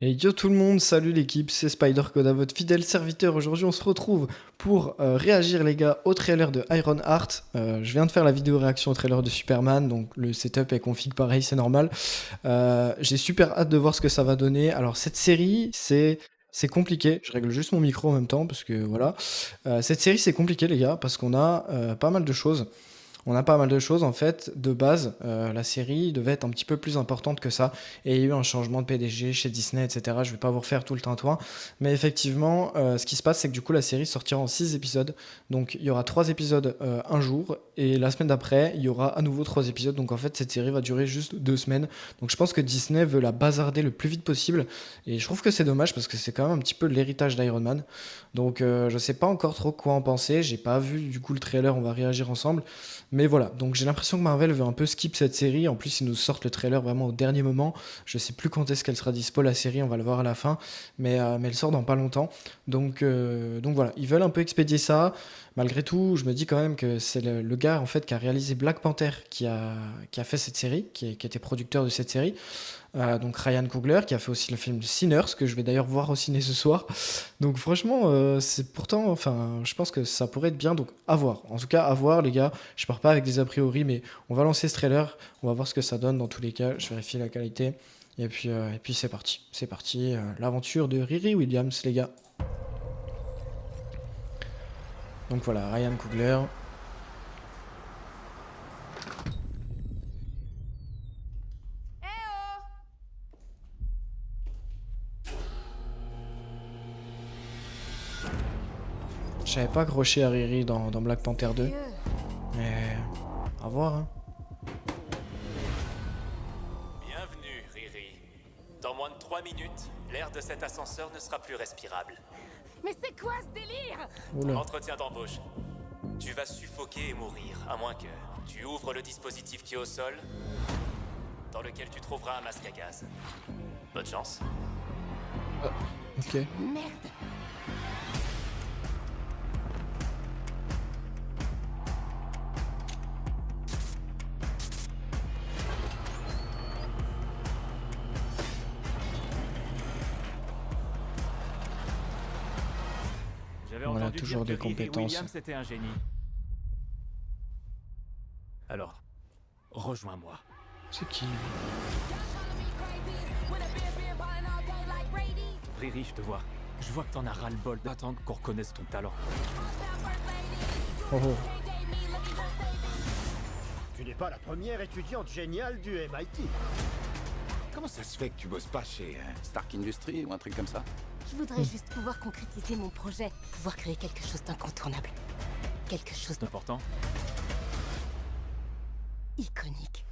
Et yo tout le monde, salut l'équipe, c'est SpiderCoda, votre fidèle serviteur. Aujourd'hui, on se retrouve pour réagir, les gars, au trailer de Ironheart. Je viens de faire la vidéo réaction au trailer de Superman, donc le setup est config pareil, c'est normal. J'ai super hâte de voir ce que ça va donner. Alors, cette série, c'est compliqué. Je règle juste mon micro en même temps, parce que voilà. Cette série, c'est compliqué, les gars, parce qu'on a pas mal de choses. On a pas mal de choses en fait. De base, la série devait être un petit peu plus importante que ça. Et il y a eu un changement de PDG chez Disney, etc. Je vais pas vous refaire tout le tintouin. Mais effectivement, ce qui se passe, c'est que du coup, la série sortira en 6 épisodes. Donc il y aura 3 épisodes un jour. Et la semaine d'après, il y aura à nouveau 3 épisodes. Donc en fait, cette série va durer juste 2 semaines. Donc je pense que Disney veut la bazarder le plus vite possible. Et je trouve que c'est dommage parce que c'est quand même un petit peu l'héritage d'Iron Man. Donc je sais pas encore trop quoi en penser. J'ai pas vu du coup le trailer, on va réagir ensemble. Mais voilà, donc j'ai l'impression que Marvel veut un peu skip cette série. En plus, ils nous sortent le trailer vraiment au dernier moment. Je sais plus quand est-ce qu'elle sera dispo la série, on va le voir à la fin. Mais elle sort dans pas longtemps. Donc voilà, ils veulent un peu expédier ça. Malgré tout, je me dis quand même que c'est le gars en fait qui a réalisé Black Panther qui a fait cette série, qui était producteur de cette série. Donc Ryan Coogler qui a fait aussi le film Sinners, que je vais d'ailleurs voir au ciné ce soir. Donc franchement, c'est pourtant, enfin, je pense que ça pourrait être bien, donc à voir. En tout cas, à voir, les gars. Je pars pas avec des a priori, mais on va lancer ce trailer, on va voir ce que ça donne dans tous les cas. Je vérifie la qualité. Et puis c'est parti. C'est parti. L'aventure de Riri Williams, les gars. Donc voilà, Ryan Coogler. Je savais pas accroché à Riri dans Black Panther 2. Sérieux? Mais à voir, hein. Bienvenue, Riri. Dans moins de 3 minutes, l'air de cet ascenseur ne sera plus respirable. Mais c'est quoi ce délire? Oula. Entretien d'embauche. Tu vas suffoquer et mourir, à moins que tu ouvres le dispositif qui est au sol, dans lequel tu trouveras un masque à gaz. Bonne chance. Ok. Merde. J'avais On a entendu toujours dire des que Riri compétences. Williams était un génie. Alors, rejoins-moi. C'est qui? Riri, je te vois. Je vois que t'en as ras-le-bol d'attendre qu'on reconnaisse ton talent. Oh oh. Tu n'es pas la première étudiante géniale du MIT. Comment ça se fait que tu bosses pas chez Stark Industries ou un truc comme ça? Je voudrais juste pouvoir concrétiser mon projet, pouvoir créer quelque chose d'incontournable. Quelque chose Important. d'iconique.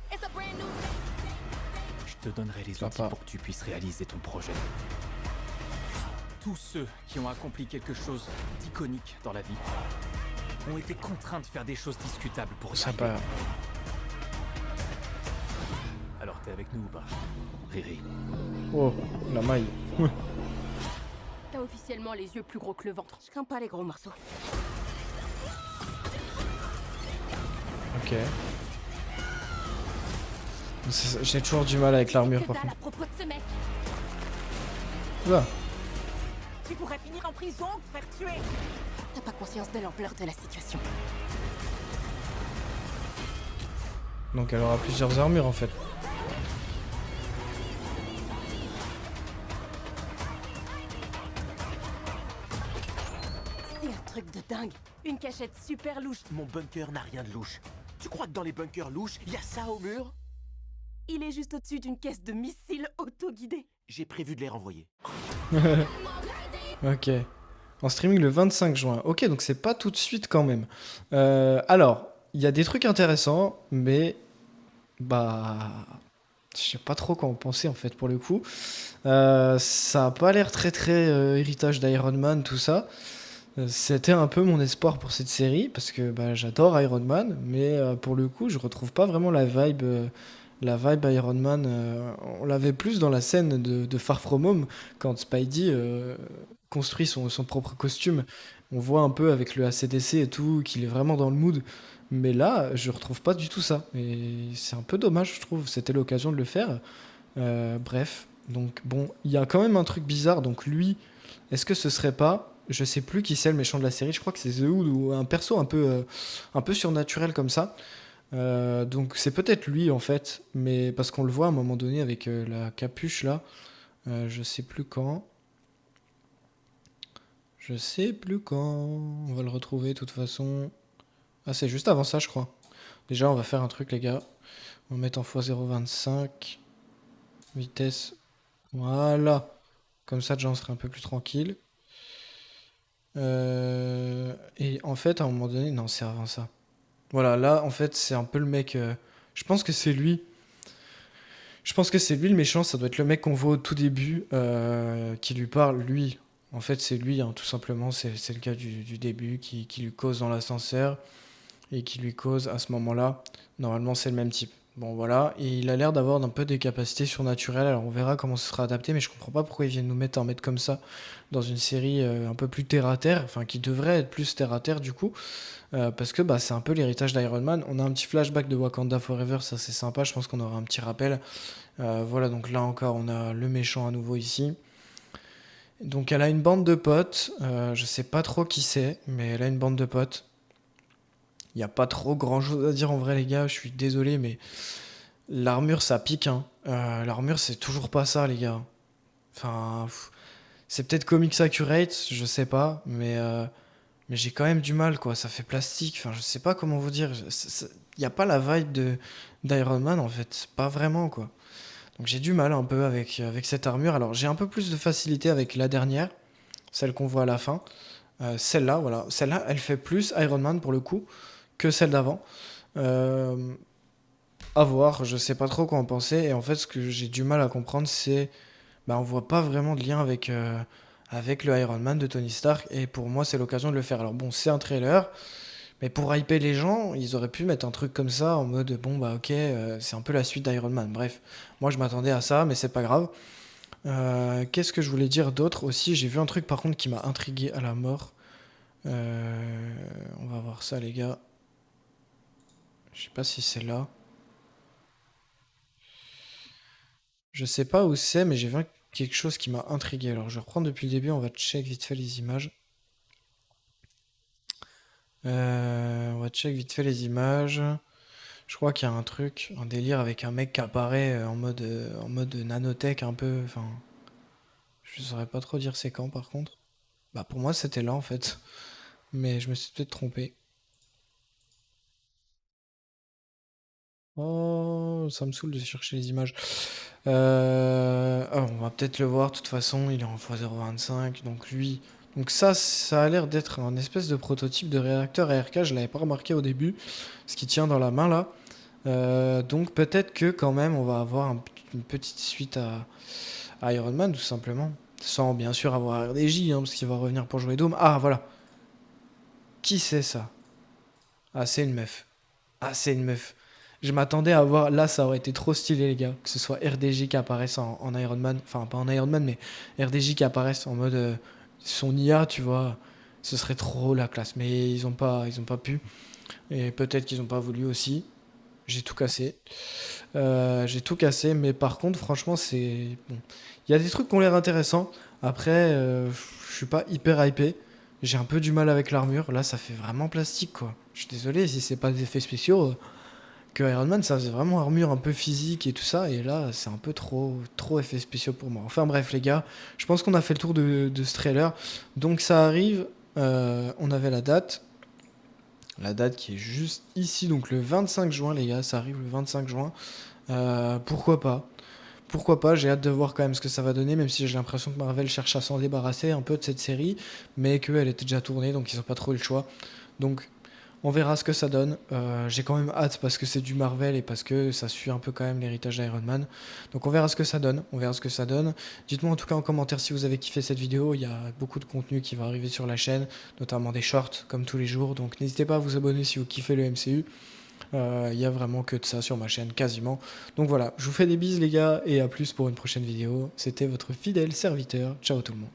Je te donnerai les outils Sympa. pour que tu puisses réaliser ton projet. Tous ceux qui ont accompli quelque chose d'iconique dans la vie ont été contraints de faire des choses discutables pour y Sympa. arriver. Alors t'es avec nous ou pas, Riri? Oh, la maille. T'as officiellement les yeux plus gros que le ventre. Je crains pas les gros morceaux. Ok. J'ai toujours du mal avec l'armure Que par dalle à contre. propos de ce mec. Oula. Tu pourrais finir en prison ou te faire tuer. T'as pas conscience de l'ampleur de la situation. Donc elle aura plusieurs armures en fait. C'est un truc de dingue. Une cachette super louche. Mon bunker n'a rien de louche. Tu crois que dans les bunkers louches, il y a ça au mur? Il est juste au-dessus d'une caisse de missiles autoguidés. J'ai prévu de les renvoyer. Ok. En streaming le 25 juin. Ok, donc c'est pas tout de suite quand même. Alors, il y a des trucs intéressants, mais bah, je sais pas trop quoi en penser en fait pour le coup. Ça a pas l'air très très héritage d'Iron Man, tout ça. C'était un peu mon espoir pour cette série parce que bah, j'adore Iron Man, mais pour le coup, je retrouve pas vraiment la vibe Iron Man. On l'avait plus dans la scène de Far From Home quand Spidey construit son propre costume. On voit un peu avec le ACDC et tout qu'il est vraiment dans le mood. Mais là, je retrouve pas du tout ça. Et c'est un peu dommage, je trouve. C'était l'occasion de le faire. Bref, Donc bon, il y a quand même un truc bizarre. Donc lui, est-ce que ce serait pas, je sais plus qui c'est le méchant de la série, je crois que c'est The Hood ou un perso un peu surnaturel comme ça. Donc c'est peut-être lui en fait, mais parce qu'on le voit à un moment donné avec la capuche là, je sais plus quand. Je sais plus quand. On va le retrouver de toute façon. Ah, c'est juste avant ça, je crois. Déjà, on va faire un truc, les gars. On va mettre en x0,25. Vitesse. Voilà. Comme ça, déjà, on serait un peu plus tranquille. Et en fait, à un moment donné... Non, c'est avant ça. Voilà, là, en fait, c'est un peu le mec... Je pense que c'est lui. Je pense que c'est lui le méchant. Ça doit être le mec qu'on voit au tout début qui lui parle, lui. En fait, c'est lui, hein, tout simplement. C'est le gars du début qui lui cause dans l'ascenseur et qui lui cause à ce moment-là. Normalement, c'est le même type. Bon, voilà. Et il a l'air d'avoir un peu des capacités surnaturelles. Alors, on verra comment ce sera adapté, mais je comprends pas pourquoi ils viennent nous mettre un mec comme ça dans une série un peu plus terre-à-terre. Enfin, qui devrait être plus terre-à-terre, du coup. Parce que bah, c'est un peu l'héritage d'Iron Man. On a un petit flashback de Wakanda Forever, ça c'est sympa. Je pense qu'on aura un petit rappel. Voilà, donc là encore, on a le méchant à nouveau ici. Donc elle a une bande de potes, je sais pas trop qui c'est, mais elle a une bande de potes. Il n'y a pas trop grand chose à dire en vrai les gars, je suis désolé, mais l'armure ça pique, hein. L'armure c'est toujours pas ça les gars. Enfin, c'est peut-être comics accurate, je sais pas, mais j'ai quand même du mal quoi, ça fait plastique, enfin je sais pas comment vous dire. Il n'y a pas la vibe d'Iron Man en fait, pas vraiment quoi. Donc j'ai du mal un peu avec cette armure. Alors j'ai un peu plus de facilité avec la dernière, celle qu'on voit à la fin. Celle-là, voilà. Celle-là, elle fait plus Iron Man pour le coup que celle d'avant. Euh, à voir, je sais pas trop quoi en penser. Et en fait, ce que j'ai du mal à comprendre, c'est bah, on voit pas vraiment de lien avec le Iron Man de Tony Stark. Et pour moi, c'est l'occasion de le faire. Alors bon, c'est un trailer. Mais pour hyper les gens, ils auraient pu mettre un truc comme ça en mode bon bah ok, c'est un peu la suite d'Iron Man. Bref, moi je m'attendais à ça, mais c'est pas grave. Qu'est-ce que je voulais dire d'autre aussi? J'ai vu un truc par contre qui m'a intrigué à la mort. On va voir ça les gars. Je sais pas si c'est là. Je sais pas où c'est, mais j'ai vu quelque chose qui m'a intrigué. Alors je vais reprendre depuis le début, on va check vite fait les images. On va check vite fait les images. Je crois qu'il y a un truc, un délire avec un mec qui apparaît en mode nanotech un peu. Enfin, je saurais pas trop dire c'est quand par contre. Bah pour moi c'était là en fait, mais je me suis peut-être trompé. Oh, ça me saoule de chercher les images. On va peut-être le voir. De toute façon, il est en x0,25, donc lui. Donc ça a l'air d'être un espèce de prototype de réacteur ARK. Je l'avais pas remarqué au début, ce qui tient dans la main là. Donc peut-être que quand même on va avoir une petite suite à Iron Man tout simplement. Sans bien sûr avoir RDJ, hein, parce qu'il va revenir pour jouer Dome. Ah voilà. Qui c'est ça? Ah c'est une meuf. Ah c'est une meuf. Je m'attendais à voir, là ça aurait été trop stylé les gars, que ce soit RDJ qui apparaisse en Iron Man, enfin pas en Iron Man mais RDJ qui apparaisse en mode son IA tu vois, ce serait trop la classe, mais ils ont pas pu, et peut-être qu'ils ont pas voulu aussi. J'ai tout cassé. J'ai tout cassé, mais par contre, franchement, c'est. Bon. Il y a des trucs qui ont l'air intéressants. Après, je suis pas hyper hypé. J'ai un peu du mal avec l'armure. Là, ça fait vraiment plastique, quoi. Je suis désolé si c'est pas des effets spéciaux. Que Iron Man, ça faisait vraiment armure un peu physique et tout ça. Et là, c'est un peu trop effets spéciaux pour moi. Enfin, bref, les gars, je pense qu'on a fait le tour de ce trailer. Donc, ça arrive. On avait la date. La date qui est juste ici, donc le 25 juin, les gars, ça arrive le 25 juin. Pourquoi pas? Pourquoi pas? J'ai hâte de voir quand même ce que ça va donner, même si j'ai l'impression que Marvel cherche à s'en débarrasser un peu de cette série, mais qu'elle était déjà tournée, donc ils n'ont pas trop eu le choix. Donc on verra ce que ça donne. J'ai quand même hâte parce que c'est du Marvel et parce que ça suit un peu quand même l'héritage d'Iron Man. Donc on verra ce que ça donne. On verra ce que ça donne. Dites-moi en tout cas en commentaire si vous avez kiffé cette vidéo. Il y a beaucoup de contenu qui va arriver sur la chaîne, notamment des shorts comme tous les jours. Donc n'hésitez pas à vous abonner si vous kiffez le MCU. Il y a vraiment que de ça sur ma chaîne, quasiment. Donc voilà, je vous fais des bises les gars et à plus pour une prochaine vidéo. C'était votre fidèle serviteur. Ciao tout le monde.